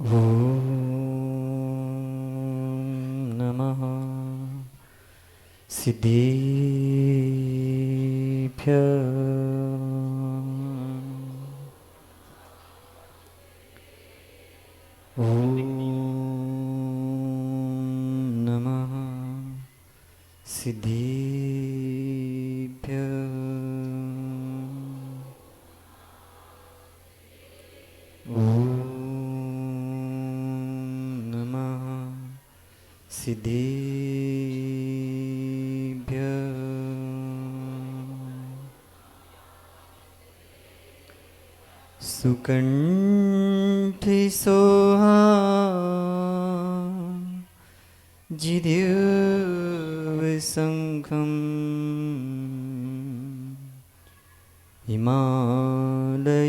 ॐ नमः सिद्धेभ्यः। ॐ नमः सिद्धेभ्यः। ॐ नमः सिद्धेभ्यः। सुकण्ठे सोहा जिदिव्यशङ्खं हिमालयुद्धां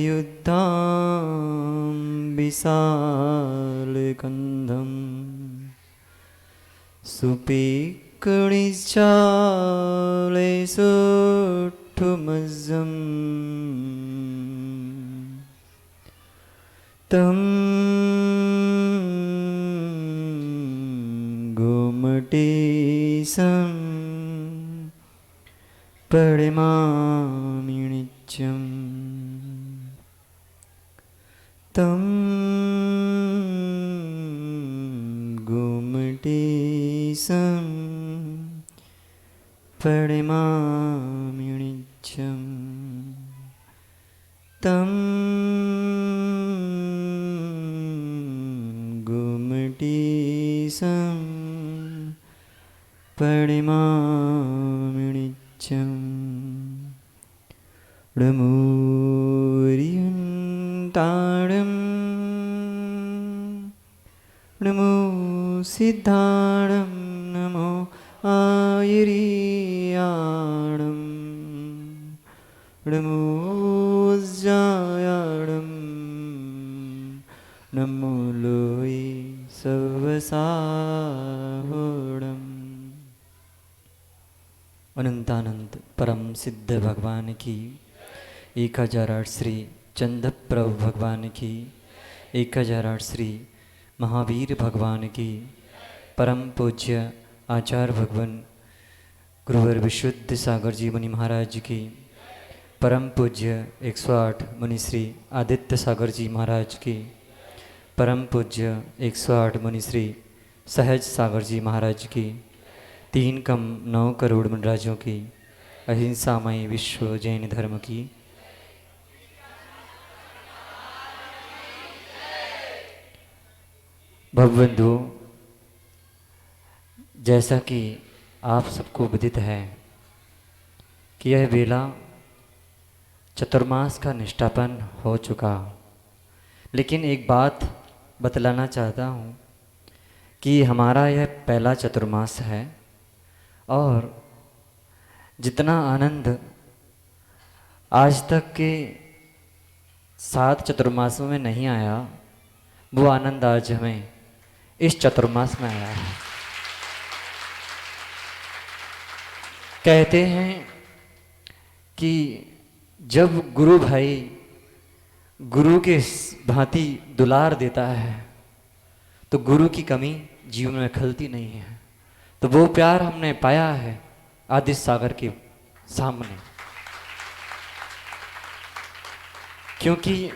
विशालकन्धं सुपीक्कणिचाले सुठुमज्जं तं गोमटेशं प्रणमामि नित्यं। तं गोमटेशं प्रणमामि नित्यं। तं गोमटेशं प्रणमामि नित्यं। नमोऽरिहन्ताणं नमो सिद्धाणं नमो आयर्याणं नमो ज्यायाणं नमो लोये सर्वसाहोणम्। अनंतानंत परम सिद्ध भगवान की 1008 श्री चंद्रप्रभु भगवान की 1008 श्री महावीर भगवान की परम पूज्य आचार्य भगवान गुरुवर विशुद्ध सागर जी मुनि महाराज की परम पूज्य 108 मुनि श्री आदित्य सागर जी महाराज की परम पूज्य 108 मुनि श्री सहज सागर जी महाराज की 3,9 करोड़ मुनिराजों की अहिंसामय विश्व जैन धर्म की भवबंधु, जैसा कि आप सबको विदित है कि यह वेला चतुर्मास का निष्ठापन हो चुका, लेकिन एक बात बतलाना चाहता हूँ कि हमारा यह पहला चतुर्मास है और जितना आनंद आज तक के 7 चतुर्मासों में नहीं आया, वो आनंद आज हमें इस चतुर्मास में आया है। कहते हैं कि जब गुरु भाई गुरु के भांति दुलार देता है तो गुरु की कमी जीवन में खलती नहीं है। तो वो प्यार हमने पाया है आदित्य सागर के सामने, क्योंकि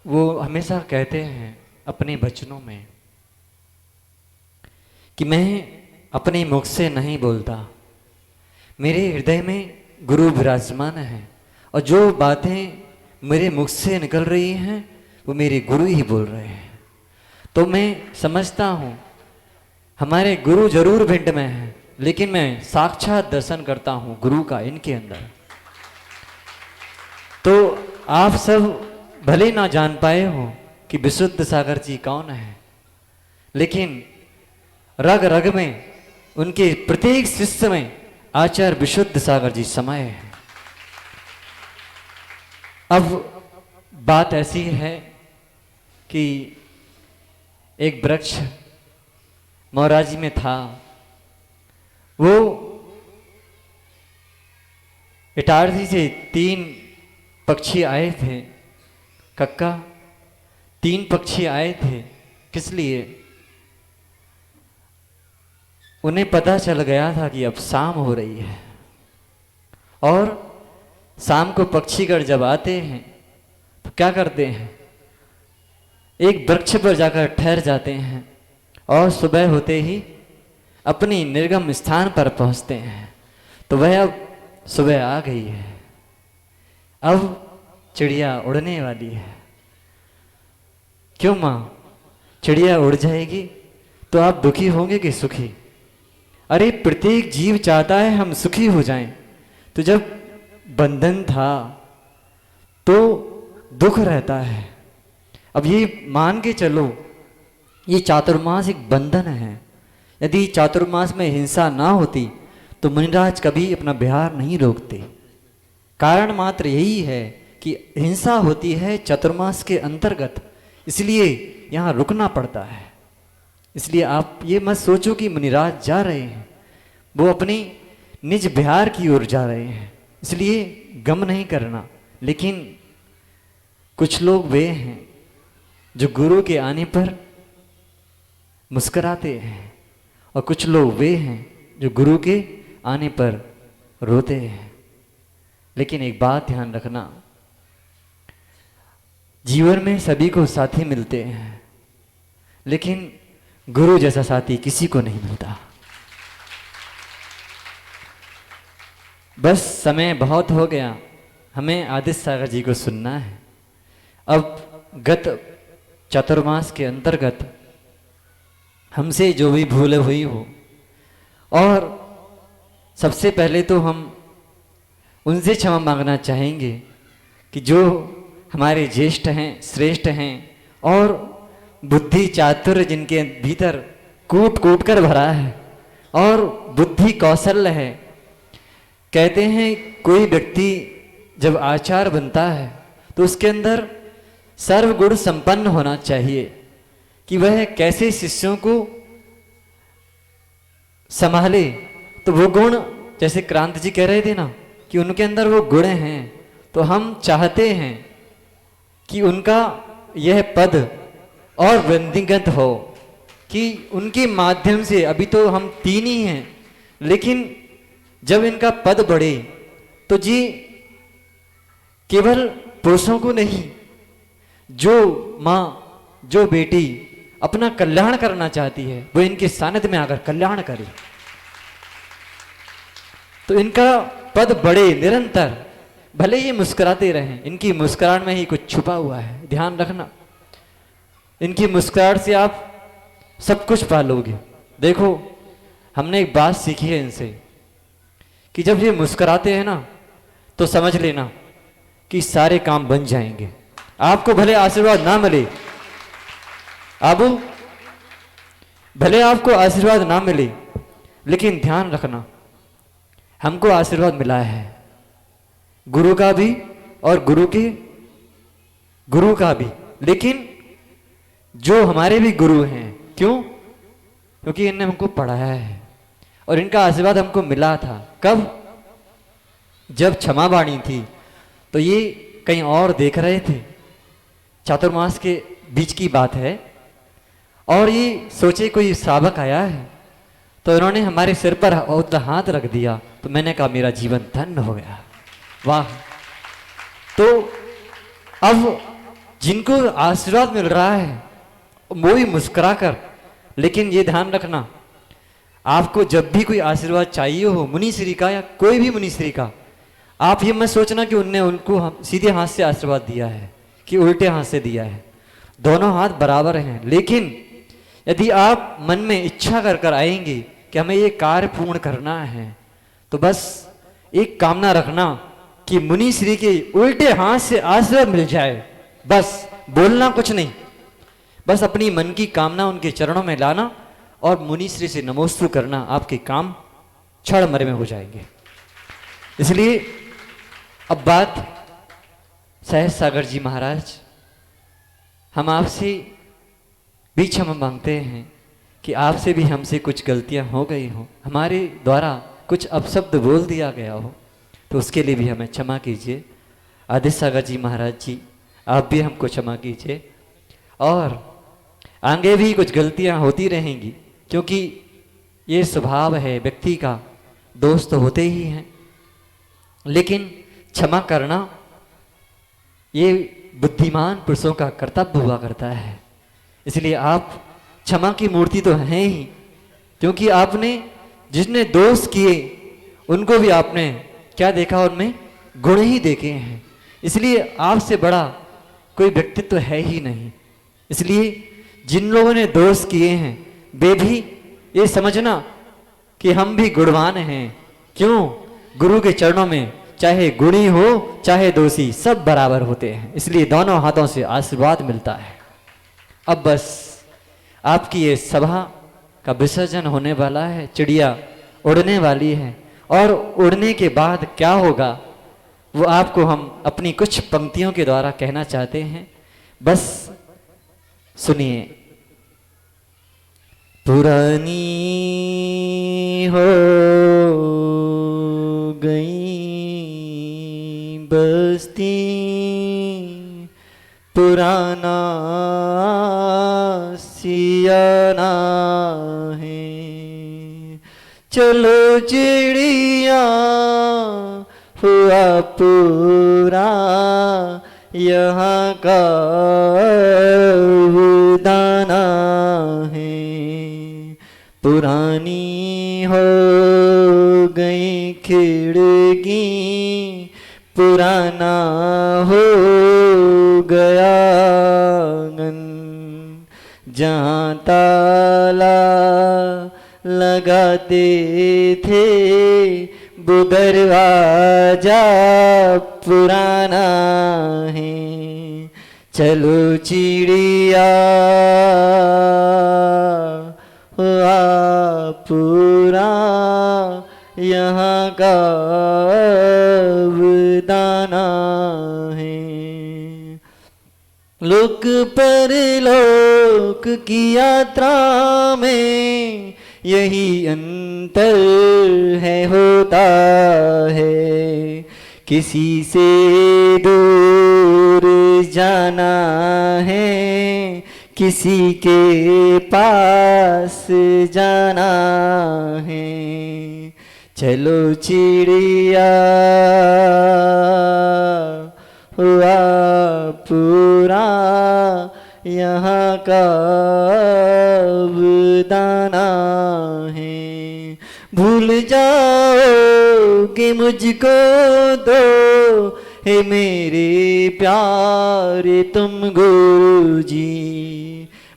वो हमेशा कहते हैं अपने वचनों में कि मैं अपने मुख से नहीं बोलता, मेरे हृदय में गुरु विराजमान है और जो बातें मेरे मुख से निकल रही हैं वो मेरे गुरु ही बोल रहे हैं। तो मैं समझता हूँ हमारे गुरु जरूर भिंड में है, लेकिन मैं साक्षात दर्शन करता हूँ गुरु का इनके अंदर। तो आप सब भले ना जान पाए हो कि विशुद्ध सागर जी कौन है, लेकिन रग रग में उनके प्रत्येक शिष्य में आचार्य विशुद्ध सागर जी समाये हैं। अब बात ऐसी है कि एक वृक्ष मोराजी में था, वो इटारसी से 3 पक्षी आए थे, कक्का 3 पक्षी आए थे। किस लिए? उन्हें पता चल गया था कि अब शाम हो रही है, और शाम को पक्षीगण जब आते हैं तो क्या करते हैं, एक वृक्ष पर जाकर ठहर जाते हैं और सुबह होते ही अपनी निर्गम स्थान पर पहुंचते हैं। तो वह अब सुबह आ गई है, अब चिड़िया उड़ने वाली है। क्यों माँ? चिड़िया उड़ जाएगी तो आप दुखी होंगे कि सुखी? अरे प्रत्येक जीव चाहता है हम सुखी हो जाएं। तो जब बंधन था तो दुख रहता है। अब ये मान के चलो, ये चातुर्मास एक बंधन है। यदि चातुर्मास में हिंसा ना होती तो मुनिराज कभी अपना विहार नहीं रोकते। कारण मात्र यही है कि हिंसा होती है चातुर्मास के अंतर्गत, इसलिए यहाँ रुकना पड़ता है। इसलिए आप ये मत सोचो कि मुनिराज जा रहे हैं, वो अपनी निज विहार की ओर जा रहे हैं, इसलिए गम नहीं करना। लेकिन कुछ लोग वे हैं जो गुरु के आने पर मुस्कुराते हैं, और कुछ लोग वे हैं जो गुरु के आने पर रोते हैं। लेकिन एक बात ध्यान रखना, जीवन में सभी को साथी मिलते हैं, लेकिन गुरु जैसा साथी किसी को नहीं मिलता। बस समय बहुत हो गया, हमें आदित्य सागर जी को सुनना है। अब गत चातुर्मास के अंतर्गत हमसे जो भी भूल हुई हो, और सबसे पहले तो हम उनसे क्षमा मांगना चाहेंगे कि जो हमारे ज्येष्ठ हैं, श्रेष्ठ हैं, और बुद्धि चातुर्य जिनके भीतर कूट कूट कर भरा है और बुद्धि कौशल्य है। कहते हैं कोई व्यक्ति जब आचार्य बनता है तो उसके अंदर सर्वगुण संपन्न होना चाहिए कि वह कैसे शिष्यों को संभाले। तो वो गुण, जैसे क्रांति जी कह रहे थे ना कि उनके अंदर वो गुण हैं, तो हम चाहते हैं कि उनका यह पद और वृद्धिगत हो, कि उनके माध्यम से, अभी तो हम 3 ही हैं, लेकिन जब इनका पद बढ़े तो जी केवल पुरुषों को नहीं, जो माँ, जो बेटी अपना कल्याण करना चाहती है वो इनके सानिध्य में आकर कल्याण करे, तो इनका पद बढ़े निरंतर। भले ये मुस्कुराते रहें, इनकी मुस्कुराहट में ही कुछ छुपा हुआ है, ध्यान रखना। इनकी मुस्कुराहट से आप सब कुछ पा लोगे। देखो, हमने एक बात सीखी है इनसे कि जब ये मुस्कुराते हैं ना तो समझ लेना कि सारे काम बन जाएंगे। आपको भले आशीर्वाद ना मिले, आबू, भले आपको आशीर्वाद ना मिले, लेकिन ध्यान रखना हमको आशीर्वाद मिला है, गुरु का भी और गुरु का भी। लेकिन जो हमारे भी गुरु हैं, क्यों? क्योंकि इनने हमको पढ़ाया है और इनका आशीर्वाद हमको मिला था। कब? जब क्षमा बाणी थी तो ये कहीं और देख रहे थे, चातुर्मास के बीच की बात है, और ये सोचे कोई श्रावक आया है, तो इन्होंने हमारे सिर पर हाथ रख दिया, तो मैंने कहा मेरा जीवन धन्य हो गया। वाह! तो अब जिनको आशीर्वाद मिल रहा है वो ही मुस्कुरा कर, लेकिन ये ध्यान रखना, आपको जब भी कोई आशीर्वाद चाहिए हो, मुनि श्री का या कोई भी मुनि श्री का, आप ये मत सोचना कि उनने उनको सीधे हाथ से आशीर्वाद दिया है कि उल्टे हाथ से दिया है। दोनों हाथ बराबर हैं, लेकिन यदि आप मन में इच्छा कर कर आएंगे कि हमें ये कार्य पूर्ण करना है, तो बस एक कामना रखना कि मुनि श्री के उल्टे हाथ से आशीर्वाद मिल जाए। बस बोलना कुछ नहीं, बस अपनी मन की कामना उनके चरणों में लाना और मुनि श्री से नमोस्तु करना, आपके काम क्षण मरे में हो जाएंगे। इसलिए अब बात सहज सागर जी महाराज, हम आपसे भी क्षमा मांगते हैं कि आपसे भी हमसे कुछ गलतियां हो गई हो, हमारे द्वारा कुछ अपशब्द बोल दिया गया हो, तो उसके लिए भी हमें क्षमा कीजिए। आदित्य सागर जी महाराज जी, आप भी हमको क्षमा कीजिए। और आगे भी कुछ गलतियां होती रहेंगी, क्योंकि ये स्वभाव है व्यक्ति का, दोस्त तो होते ही हैं, लेकिन क्षमा करना ये बुद्धिमान पुरुषों का कर्तव्य हुआ करता है। इसलिए आप क्षमा की मूर्ति तो हैं ही, क्योंकि आपने जिसने दोष किए उनको भी आपने क्या देखा, उनमें गुण ही देखे हैं। इसलिए आपसे बड़ा कोई व्यक्तित्व है ही नहीं। इसलिए जिन लोगों ने दोष किए हैं वे भी ये समझना कि हम भी गुणवान हैं। क्यों? गुरु के चरणों में चाहे गुणी हो चाहे दोषी सब बराबर होते हैं, इसलिए दोनों हाथों से आशीर्वाद मिलता है। अब बस आपकी ये सभा का विसर्जन होने वाला है, चिड़िया उड़ने वाली है, और उड़ने के बाद क्या होगा वो आपको हम अपनी कुछ पंक्तियों के द्वारा कहना चाहते हैं, बस सुनिए। पुरानी हो गई बस्ती, पुराना सियाना है, चलो चिड़िया हुआ पूरा यहाँ का दाना है। पुरानी हो गई खिड़की, पुराना हो गया आंगन, जहाँ ताला लगाते थे वो दरवाजा पुराना है। चलो चिड़िया हुआ पूरा यहाँ का दाना है। लोक परलोक की यात्रा में यही अंतर है होता है, किसी से दूर जाना है, किसी के पास जाना है। चलो चिड़िया हुआ पूरा यहाँ का दाना है। भूल जाओगे मुझको दो हे मेरे प्यारे तुम गुरुजी,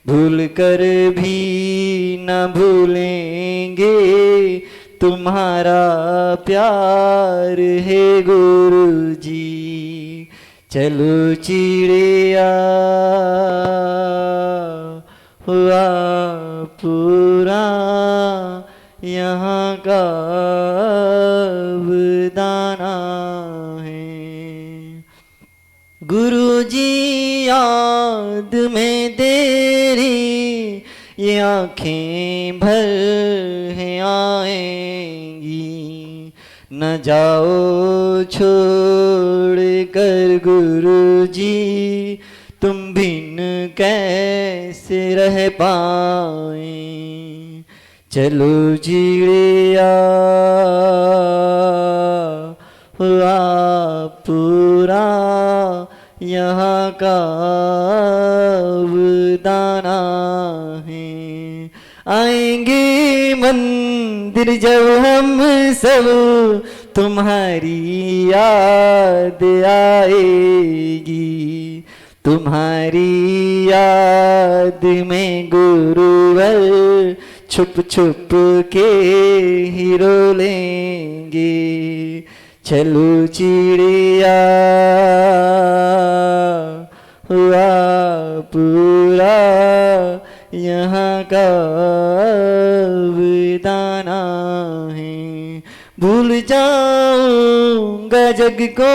भूल कर भी न भूलेंगे तुम्हारा प्यार है गुरुजी। चलो चिड़िया हुआ पूरा यहाँ का दाना है। गुरुजी याद में तेरी ये आँखें भर हैं आएंगी, न जाओ छोड़ कर गुरुजी तुम बिन कैसे रह पाए। चलो चिड़िया हुआ पूरा यहाँ का दाना है। आएंगे मंदिर जब हम सब तुम्हारी याद आएगी, तुम्हारी याद में गुरुवर छुप छुप के ही रो लेंगे। चलो चिड़िया हुआ पूरा यहाँ का दाना है। भूल जाऊंगा जग को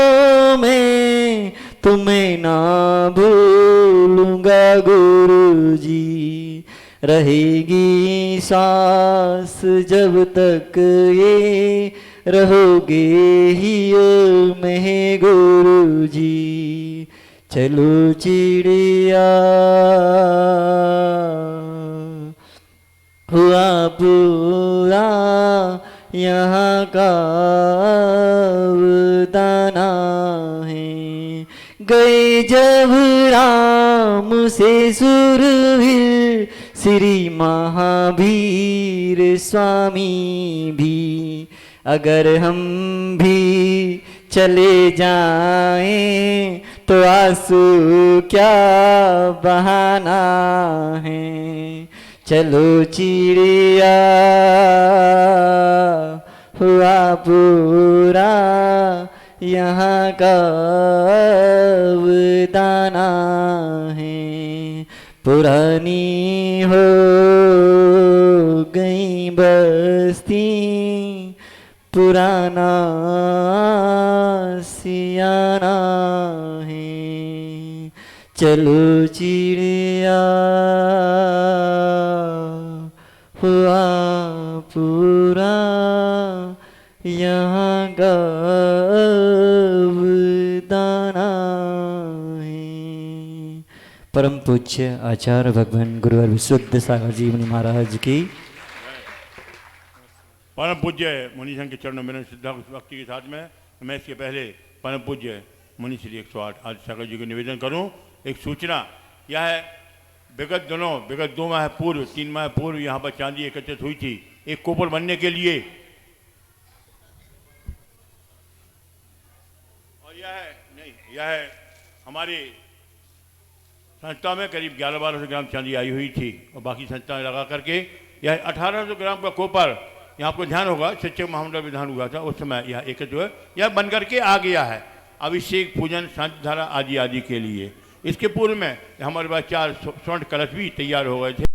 मैं तुम्हें ना भूलूंगा गुरुजी, रहेगी सांस जब तक ये रहोगे ही में गुरुजी। चलो चिड़िया हुआ पूरा यहाँ का दाना है। गए जब राम से सुरवीर श्री महावीर स्वामी भी, अगर हम भी चले जाएं तो आंसू क्या बहाना है। चलो चिड़िया हुआ पूरा यहाँ का दाना है। पुरानी हो गई बस्ती पुराना सियाना है। चलो चिड़िया हुआ पूरा यहाँ का दाना है। परम पूज्य आचार्य भगवान गुरुवर विशुद्ध सागर जी मुनि महाराज की, परम पूज्य मुनि संघ के चरणों में श्रद्धा भक्ति के साथ में मैं इसके पहले परम पूज्य मुनि श्री 108 आदि सागर जी को निवेदन करूं। एक सूचना यह है, विगत 2 माह पूर्व 3 माह पूर्व यहाँ पर चांदी एकत्रित हुई थी एक कोपर बनने के लिए, और यह है हमारी संस्था में करीब 1100-1200 ग्राम चांदी आई हुई थी, और बाकी संस्था लगा करके यह 1800 ग्राम का कोपर, यहाँ आपको ध्यान होगा शिक्षक महामंडल विधान हुआ था उस समय यह एक जो है यह बन करके आ गया है अभिषेक पूजन शांति धारा आदि आदि के लिए। इसके पूर्व में हमारे पास 4 स्वर्ण कलश भी तैयार हो गए थे।